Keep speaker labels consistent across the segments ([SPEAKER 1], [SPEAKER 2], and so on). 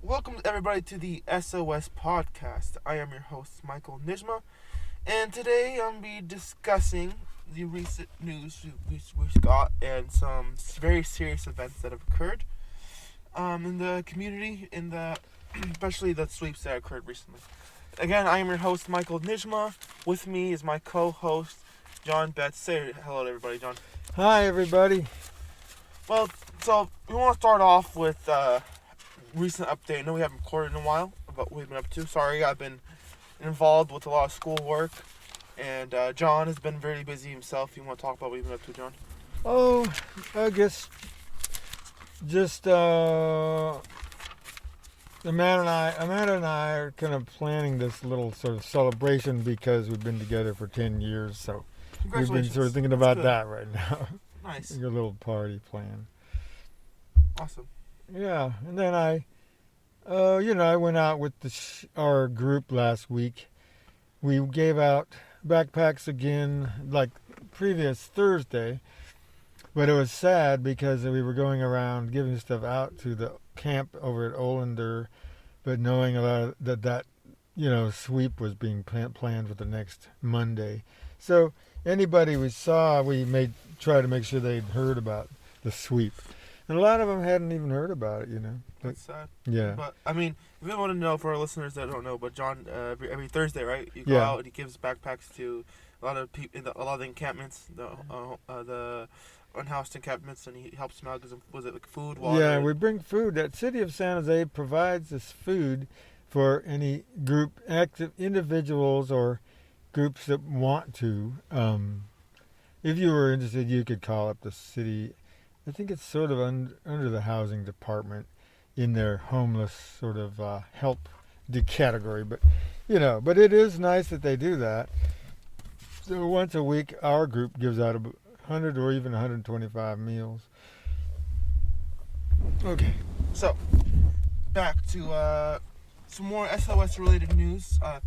[SPEAKER 1] Welcome everybody to the SOS podcast. I am your host, Michael Nijmeh, and today I'm be discussing the recent news we've got and some very serious events that have occurred in the community, especially the sweeps that occurred recently. Again, I am your host, Michael Nijmeh. With me is my co-host, John Betts. Say hello to everybody, John.
[SPEAKER 2] Hi, everybody.
[SPEAKER 1] Well, so we want to start off with recent update. I know we haven't recorded in a while about what we've been up to. Sorry, I've been involved with a lot of schoolwork, and John has been very busy himself. You want to talk about what you've been up to, John?
[SPEAKER 2] Oh, I guess just Amanda and I are kind of planning this little sort of celebration because we've been together for 10 years. So we've been
[SPEAKER 1] Congratulations.
[SPEAKER 2] sort of thinking
[SPEAKER 1] That's
[SPEAKER 2] about
[SPEAKER 1] good.
[SPEAKER 2] that right now.
[SPEAKER 1] Nice.
[SPEAKER 2] Like a little party plan.
[SPEAKER 1] Awesome.
[SPEAKER 2] Yeah, and then I went out with our group last week. We gave out backpacks again, like previous Thursday, but it was sad because we were going around giving stuff out to the camp over at Olander, but knowing a lot of that sweep was being planned for the next Monday. So anybody we saw, we try to make sure they'd heard about the sweep. And a lot of them hadn't even heard about it,
[SPEAKER 1] That's sad.
[SPEAKER 2] Yeah.
[SPEAKER 1] But I mean, if you want to know, for our listeners that don't know, but John, every Thursday, right? You go
[SPEAKER 2] Yeah.
[SPEAKER 1] out and he gives backpacks to a lot of people in a lot of the encampments, the unhoused encampments, and he helps them out. Was it like food, water?
[SPEAKER 2] Yeah, we bring food. That city of San Jose provides this food for any group, active individuals or groups that want to. If you were interested, you could call up the city. I think it's sort of under the housing department in their homeless sort of help category. But it is nice that they do that. So once a week, our group gives out 100 or even 125 meals.
[SPEAKER 1] Okay, so back to some more SOS related news. I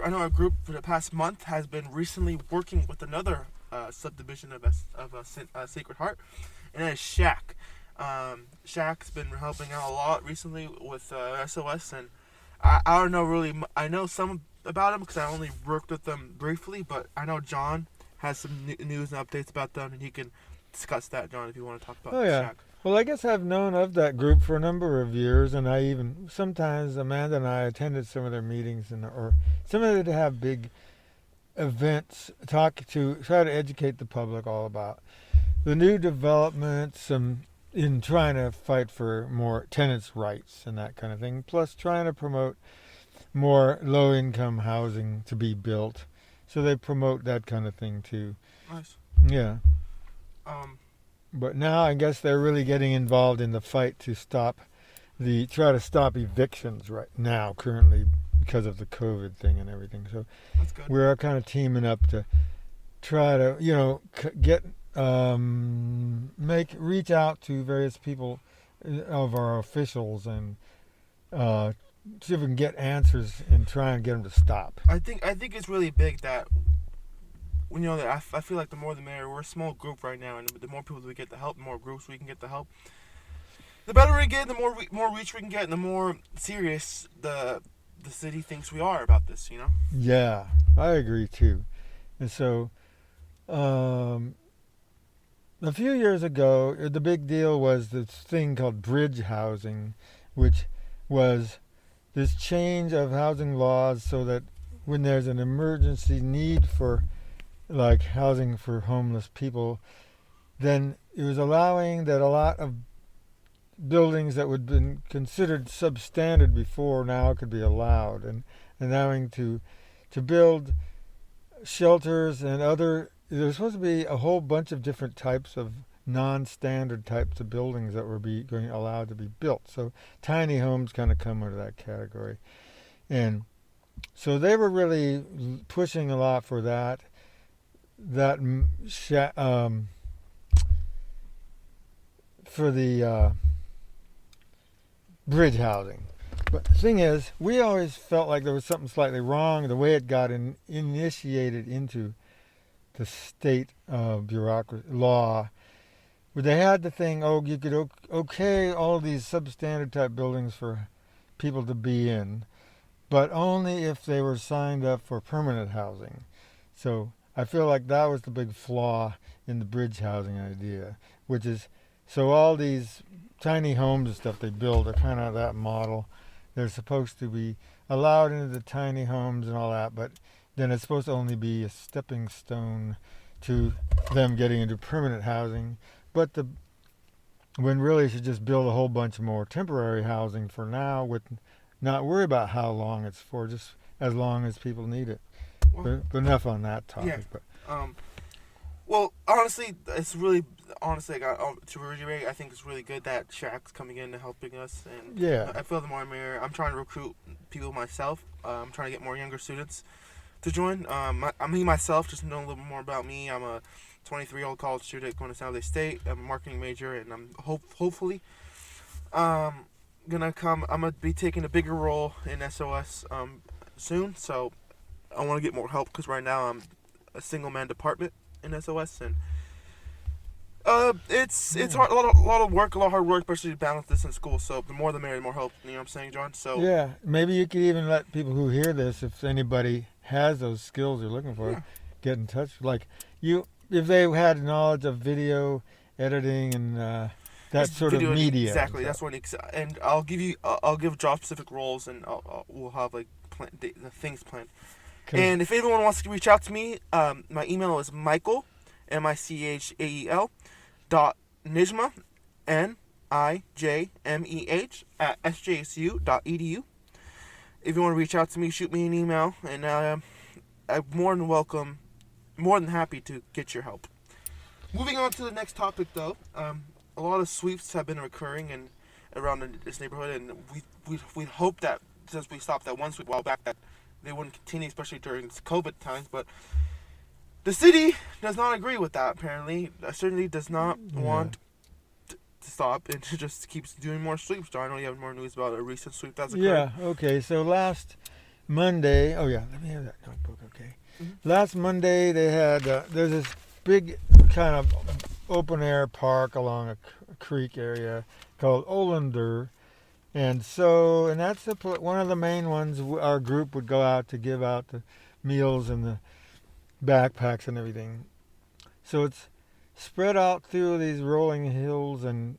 [SPEAKER 1] know our group for the past month has been recently working with another subdivision of Sacred Heart, and that is Shack. Shack's been helping out a lot recently with SOS, and I don't know really. I know some about them because I only worked with them briefly, but I know John has some news and updates about them, and he can discuss that, John, if you want to talk about Shack.
[SPEAKER 2] Well, I guess I've known of that group for a number of years, and I even sometimes Amanda and I attended some of their meetings, or some of them to have big events, try to educate the public all about the new developments, in trying to fight for more tenants' rights and that kind of thing, plus trying to promote more low-income housing to be built. So they promote that kind of thing too.
[SPEAKER 1] Nice.
[SPEAKER 2] Yeah. But now I guess they're really getting involved in the fight to try to stop evictions right now, currently, because of the COVID thing and everything. So
[SPEAKER 1] that's good.
[SPEAKER 2] We're kind of teaming up to try to, get reach out to various people of our officials and see if we can get answers and try and get them to stop.
[SPEAKER 1] I think it's really big that that I feel like the more the merrier. We're a small group right now, and the more people we get to help, the more groups we can get to help. The better we get, the more reach we can get, and the more serious the city thinks we are about this.
[SPEAKER 2] Yeah, I agree too. And so, a few years ago, the big deal was this thing called bridge housing, which was this change of housing laws so that when there's an emergency need for like housing for homeless people, then it was allowing that a lot of buildings that would have been considered substandard before now could be allowed, and allowing to build shelters and there's supposed to be a whole bunch of different types of non-standard types of buildings that were going allowed to be built. So tiny homes kind of come under that category. And so they were really pushing a lot for that for the bridge housing. But the thing is, we always felt like there was something slightly wrong the way it got initiated into the state bureaucracy law, where they had the thing, you could okay all these substandard type buildings for people to be in, but only if they were signed up for permanent housing. So I feel like that was the big flaw in the bridge housing idea, which is so all these tiny homes and stuff they build are kind of that model. They're supposed to be allowed into the tiny homes and all that, but then it's supposed to only be a stepping stone to them getting into permanent housing. But when really you should just build a whole bunch more temporary housing for now, with not worry about how long it's for, just as long as people need it.
[SPEAKER 1] Well,
[SPEAKER 2] But enough on that topic.
[SPEAKER 1] yeah.
[SPEAKER 2] But
[SPEAKER 1] Well, honestly, I got to reiterate. I think it's really good that Shaq's coming in and helping us, and
[SPEAKER 2] yeah,
[SPEAKER 1] I feel the more and more. I'm trying to recruit people myself. I'm trying to get more younger students to join. Me myself, just know a little more about me. I'm a 23-year-old college student going to San Jose State. I'm a marketing major, and I'm hopefully gonna be taking a bigger role in SOS soon. So I want to get more help because right now I'm a single man department in SOS, and it's hard, a lot of work, a lot of hard work, especially to balance this in school. So the more the merrier, the more help. You know what I'm saying, John? So
[SPEAKER 2] yeah. Maybe you could even let people who hear this, if anybody has those skills you're looking for,
[SPEAKER 1] yeah.
[SPEAKER 2] get in touch. Like if they had knowledge of video editing and that
[SPEAKER 1] Just
[SPEAKER 2] sort of
[SPEAKER 1] video
[SPEAKER 2] media.
[SPEAKER 1] exactly. That's what and I'll give job specific roles, and we'll have like the things planned. And if anyone wants to reach out to me, my email is Michael, Michael, .Nijmeh, NIJMEH @sjsu.edu. If you want to reach out to me, shoot me an email, and I'm more than happy to get your help. Moving on to the next topic, though, a lot of sweeps have been occurring around this neighborhood, and we hope that since we stopped that one sweep a while back, that they wouldn't continue, especially during COVID times. But the city does not agree with that. Apparently, certainly does not want to stop and to just keeps doing more sweeps. John, I know you have more news about a recent sweep that's occurred.
[SPEAKER 2] Yeah. Okay. So last Monday. Oh yeah. Let me have that notebook. Okay.
[SPEAKER 1] Mm-hmm.
[SPEAKER 2] Last Monday they had there's this big kind of open air park along a creek area called Olander. And that's one of the main ones. Our group would go out to give out the meals and the backpacks and everything. So it's spread out through these rolling hills and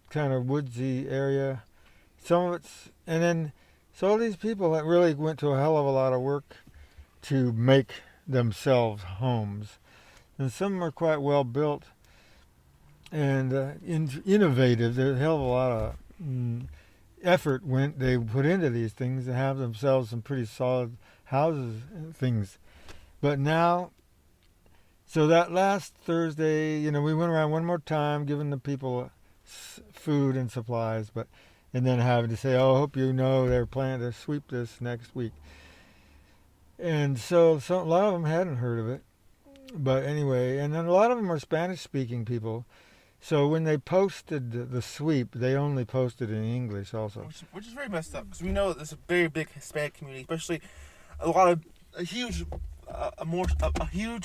[SPEAKER 2] kind of woodsy area. Some of so these people that really went to a hell of a lot of work to make themselves homes. And some are quite well built and innovative. There's a hell of a lot of effort they put into these things to have themselves some pretty solid houses and things. But now, so that last Thursday, we went around one more time giving the people food and supplies, and then having to say, I hope they're planning to sweep this next week. And so a lot of them hadn't heard of it. But anyway, and then a lot of them are Spanish-speaking people. So when they posted the sweep, they only posted in English also.
[SPEAKER 1] Which is very messed up, because we know there's a very big Hispanic community, especially a huge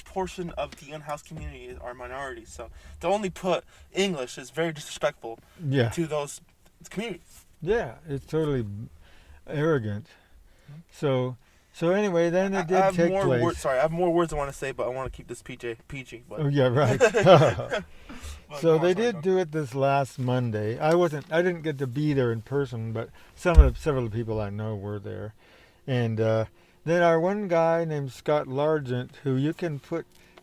[SPEAKER 1] portion of the unhoused community are minorities. So to only put English is very disrespectful to those communities.
[SPEAKER 2] Yeah, it's totally arrogant. So anyway, then it did take place.
[SPEAKER 1] I have more words I want to say, but I want to keep this PG. But.
[SPEAKER 2] Oh yeah, right. So they did do it this last Monday. I didn't get to be there in person, but several people I know were there. And then our one guy named Scott Largent, who you can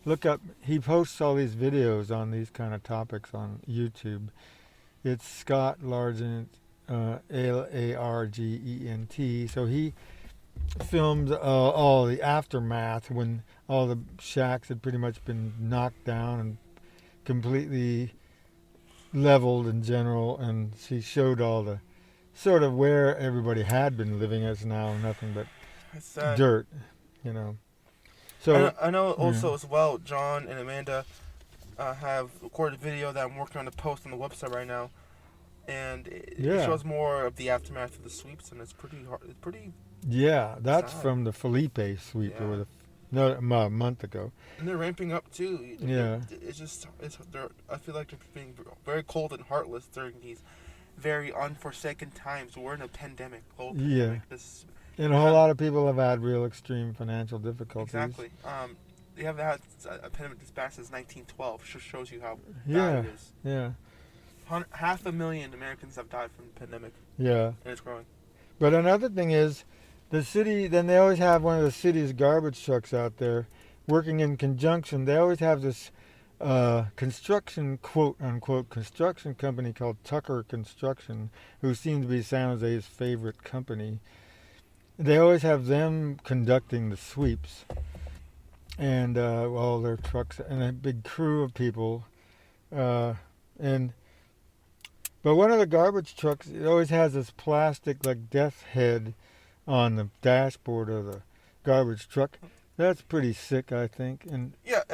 [SPEAKER 2] look up, he posts all these videos on these kind of topics on YouTube. It's Scott Largent, Largent. So he filmed all the aftermath when all the shacks had pretty much been knocked down and completely leveled in general, and she showed all the sort of where everybody had been living. As now nothing but dirt, So
[SPEAKER 1] I know also as well, John and Amanda have recorded a video that I'm working on to post on the website right now, and it shows more of the aftermath of the sweeps, and it's pretty hard. It's pretty.
[SPEAKER 2] Yeah, that's
[SPEAKER 1] sad.
[SPEAKER 2] From the Felipe sweep a month ago.
[SPEAKER 1] And they're ramping up too.
[SPEAKER 2] Yeah.
[SPEAKER 1] I feel like they're being very cold and heartless during these very unforsaken times. We're in a pandemic, global
[SPEAKER 2] Yeah.
[SPEAKER 1] pandemic. This
[SPEAKER 2] And a whole lot of people have had real extreme financial difficulties.
[SPEAKER 1] exactly. They haven't had a pandemic this bad since 1912. Just shows you how
[SPEAKER 2] Yeah.
[SPEAKER 1] bad it is.
[SPEAKER 2] Yeah.
[SPEAKER 1] 500,000 Americans have died from the pandemic,
[SPEAKER 2] Yeah.
[SPEAKER 1] and it's growing.
[SPEAKER 2] But another thing is, the city, then they always have one of the city's garbage trucks out there working in conjunction. They always have this construction, quote unquote, construction company called Tucker Construction, who seems to be San Jose's favorite company. They always have them conducting the sweeps. And all their trucks and a big crew of people. And But one of the garbage trucks, it always has this plastic like death head on the dashboard of the garbage truck. That's pretty sick, I think. And
[SPEAKER 1] Yeah,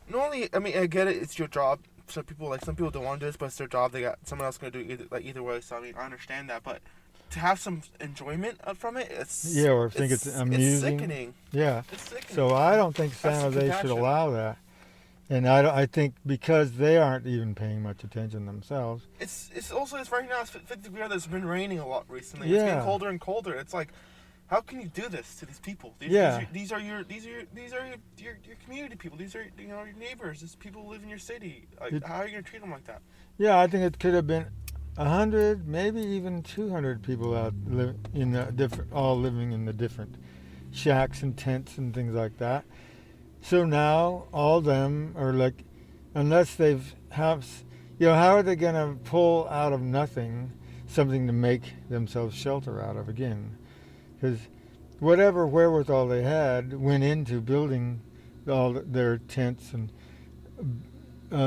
[SPEAKER 1] normally, I get it. It's your job. So some people don't want to do this, but it's their job. They got someone else going to do it either way. So I understand that, but to have some enjoyment from it, it's
[SPEAKER 2] or think it's amusing.
[SPEAKER 1] It's sickening.
[SPEAKER 2] Yeah.
[SPEAKER 1] It's sickening.
[SPEAKER 2] So I don't think San Jose should allow that. And I think because they aren't even paying much attention themselves.
[SPEAKER 1] It's also right now it's 50 degrees weather. It's been raining a lot recently.
[SPEAKER 2] Yeah.
[SPEAKER 1] It's getting colder and colder. It's like, how can you do this to these people? These are your community people. These are your neighbors. These people who live in your city. Like, how are you gonna treat them like that?
[SPEAKER 2] Yeah, I think it could have been 100, maybe even 200 people out all living in the different shacks and tents and things like that. So now all of them are like, unless how are they going to pull out of nothing something to make themselves shelter out of again? Because whatever wherewithal they had went into building all their tents and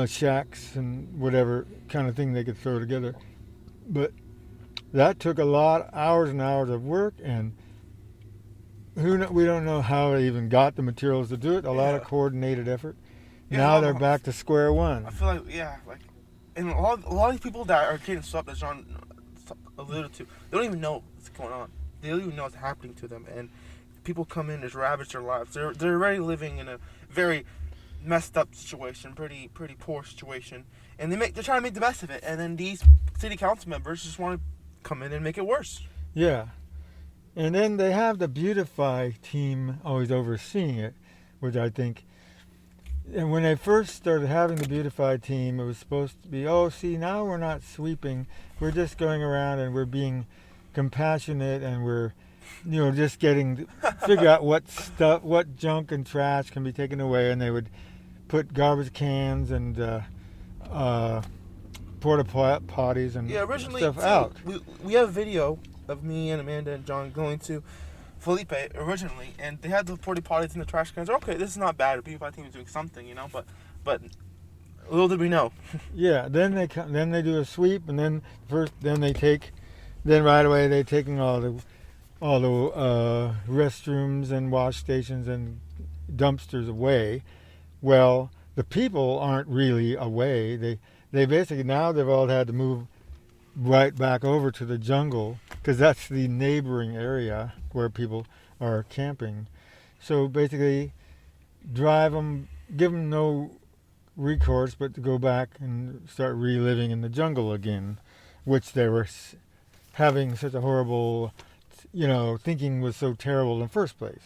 [SPEAKER 2] shacks and whatever kind of thing they could throw together. But that took a lot, hours and hours of work, and we don't know how they even got the materials to do it. A lot of coordinated effort.
[SPEAKER 1] Yeah,
[SPEAKER 2] now they're back to square one.
[SPEAKER 1] I feel like, and a lot of these people that are getting swept, as John alluded to, they don't even know what's going on. They don't even know what's happening to them, and people come in, just ravage their lives. They're already living in a very messed up situation, pretty poor situation, and they're trying to make the best of it. And then these city council members just want to come in and make it worse.
[SPEAKER 2] Yeah. And then they have the Beautify team always overseeing it, which I think, and when they first started having the Beautify team, it was supposed to be, now we're not sweeping, we're just going around and we're being compassionate and we're, just figure out what junk and trash can be taken away, and they would put garbage cans and porta potties and stuff out.
[SPEAKER 1] We have a video of me and Amanda and John going to Felipe originally, and they had the porta potties and the trash cans. Okay, this is not bad. The Beautify team is doing something, but little did we know.
[SPEAKER 2] Yeah, then they do a sweep, and then right away they're taking all the restrooms and wash stations and dumpsters away. Well, the people aren't really away. They basically, now they've all had to move right back over to the jungle, because that's the neighboring area where people are camping. So basically, drive them, give them no recourse but to go back and start reliving in the jungle again, which they were having such a horrible, thinking was so terrible in the first place.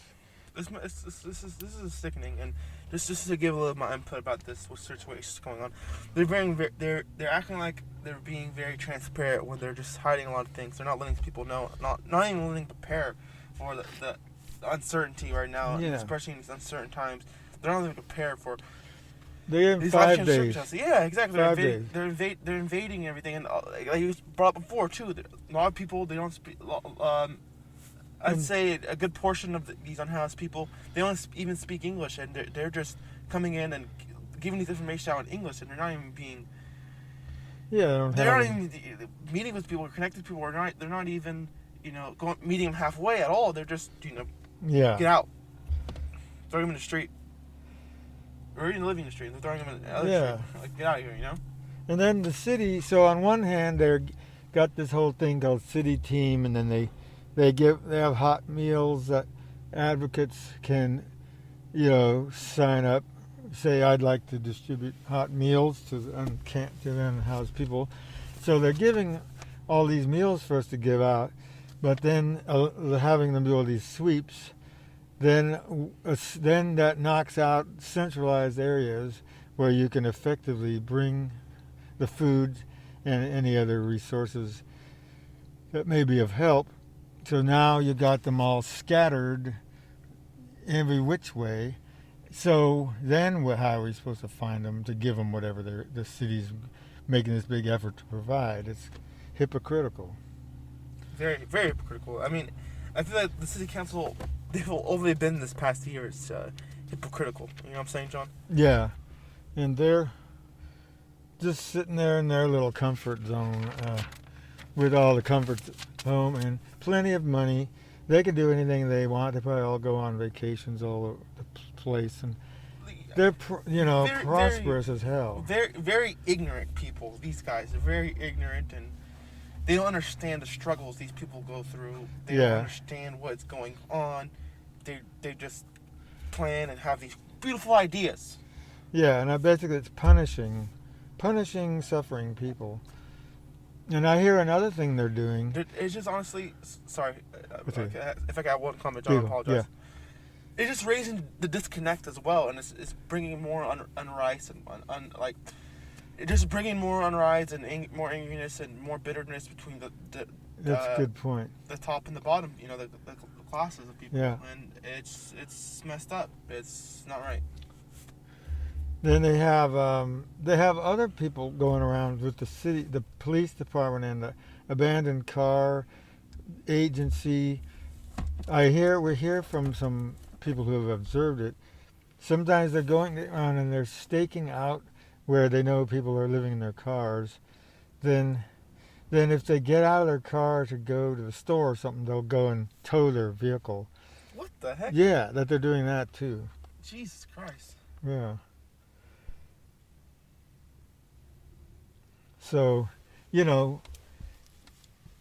[SPEAKER 1] This is sickening, and just to give a little of my input about this situation going on, they're acting like they're being very transparent when they're just hiding a lot of things. They're not letting people know, not even letting prepare for the uncertainty right now, especially in these uncertain times. They're not even prepared for.
[SPEAKER 2] They have 5 days.
[SPEAKER 1] Yeah, exactly.
[SPEAKER 2] 5 days.
[SPEAKER 1] They're invading everything, and like you brought up before too. A lot of people, they don't speak. I'd say a good portion of these unhoused people, they don't even speak English, and they're just coming in and giving these information out in English, and they're not even being.
[SPEAKER 2] Yeah,
[SPEAKER 1] they're not even meeting with people or connecting with people. They're not even meeting them halfway at all. They're just get out, throw them in the street, or even living in the street. They're throwing them in the other street. Like, get out of here,
[SPEAKER 2] And then the city. So on one hand, they've got this whole thing called city team, and then they have hot meals that advocates can, sign up, say I'd like to distribute hot meals to the unhoused people, So they're giving all these meals for us to give out, but then having them do all these sweeps, then that knocks out centralized areas where you can effectively bring the food and any other resources that may be of help. So now you got them all scattered every which way. So then how are we supposed to find them to give them whatever the city's making this big effort to provide? It's hypocritical.
[SPEAKER 1] Very, very hypocritical. I mean, I feel like the city council, they've only been this past year, it's hypocritical. You know what I'm saying, John?
[SPEAKER 2] Yeah. And they're just sitting there in their little comfort zone with all the comforts at home and plenty of money. They can do anything they want. They probably all go on vacations all over the place. And they're, prosperous as hell.
[SPEAKER 1] Very, very ignorant people, these guys. They're very ignorant, and they don't understand the struggles these people go through. They don't understand what's going on. They just plan and have these beautiful ideas.
[SPEAKER 2] Yeah, and basically it's punishing suffering people. And I hear another thing they're doing.
[SPEAKER 1] It's just honestly, sorry, if I got one comment, John, I
[SPEAKER 2] People,
[SPEAKER 1] apologize.
[SPEAKER 2] yeah.
[SPEAKER 1] It's just raising the disconnect as well, and it's bringing more unrise and it's just bringing more unrise and more angriness and more bitterness between
[SPEAKER 2] That's a good point.
[SPEAKER 1] The top and the bottom, the classes of people.
[SPEAKER 2] Yeah.
[SPEAKER 1] And it's messed up. It's not right.
[SPEAKER 2] Then they have other people going around with the police department and the abandoned car agency. We hear from some people who have observed it. Sometimes they're going around and they're staking out where they know people are living in their cars. Then if they get out of their car to go to the store or something, they'll go and tow their vehicle.
[SPEAKER 1] What the heck?
[SPEAKER 2] Yeah, that they're doing that too.
[SPEAKER 1] Jesus Christ.
[SPEAKER 2] Yeah. So,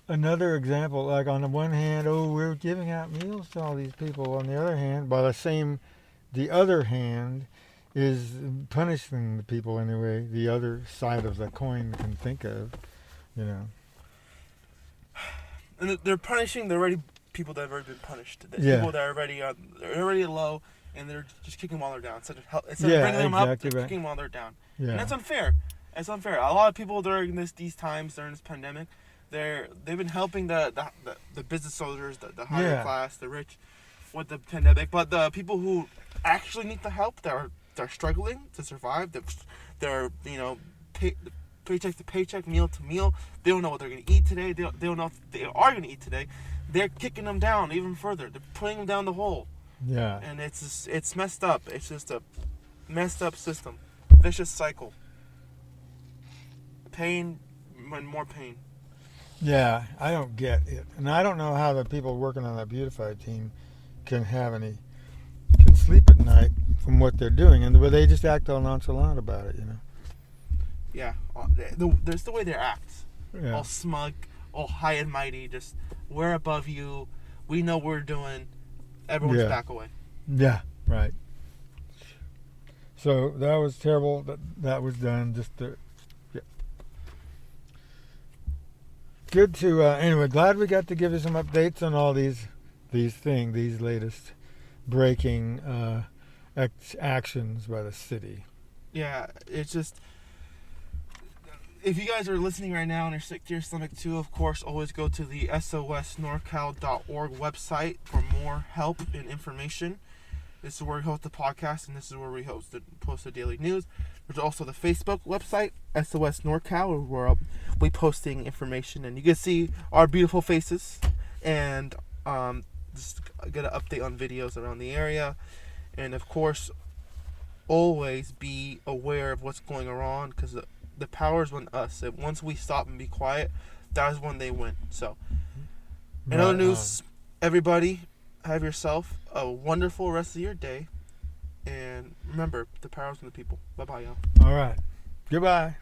[SPEAKER 2] another example, like on the one hand, we're giving out meals to all these people. On the other hand, the other hand is punishing the people anyway. The other side of the coin you can think of,
[SPEAKER 1] And they're punishing people that have already been punished.
[SPEAKER 2] Yeah.
[SPEAKER 1] People that are already low, and they're just kicking them while they're down. Instead of bringing them up, they're kicking them while they're down.
[SPEAKER 2] Yeah.
[SPEAKER 1] And that's unfair. It's unfair. A lot of people during these times, during this pandemic, they've been helping the business soldiers, the higher class, the rich, with the pandemic. But the people who actually need the help, they're struggling to survive. They're paycheck to paycheck, meal to meal. They don't know what they're going to eat today. They don't know if they are going to eat today. They're kicking them down even further. They're putting them down the hole.
[SPEAKER 2] Yeah.
[SPEAKER 1] And it's messed up. It's just a messed up system. Vicious cycle. Pain and more pain.
[SPEAKER 2] Yeah, I don't get it. And I don't know how the people working on that Beautify team can sleep at night from what they're doing. And they just act all nonchalant about it,
[SPEAKER 1] Yeah. There's the way they act.
[SPEAKER 2] Yeah.
[SPEAKER 1] All smug, all high and mighty, just we're above you. We know what we're doing. Everyone's back away.
[SPEAKER 2] Yeah, right. So that was terrible that was done. Good to anyway. Glad we got to give you some updates on all these latest breaking actions by the city.
[SPEAKER 1] Yeah, it's just, if you guys are listening right now and you're sick to your stomach too, of course, always go to the SOSnorcal.org website for more help and information. This is where we host the podcast, and this is where we post the daily news. There's also the Facebook website, SOS NorCal, where I'll be posting information, and you can see our beautiful faces, and just get an update on videos around the area. And of course, always be aware of what's going on, because the power's on us. Once we stop and be quiet, that is when they win. So, in other news, everybody, have yourself a wonderful rest of your day. And remember, the power's in the people. Bye-bye, y'all.
[SPEAKER 2] All right. Goodbye.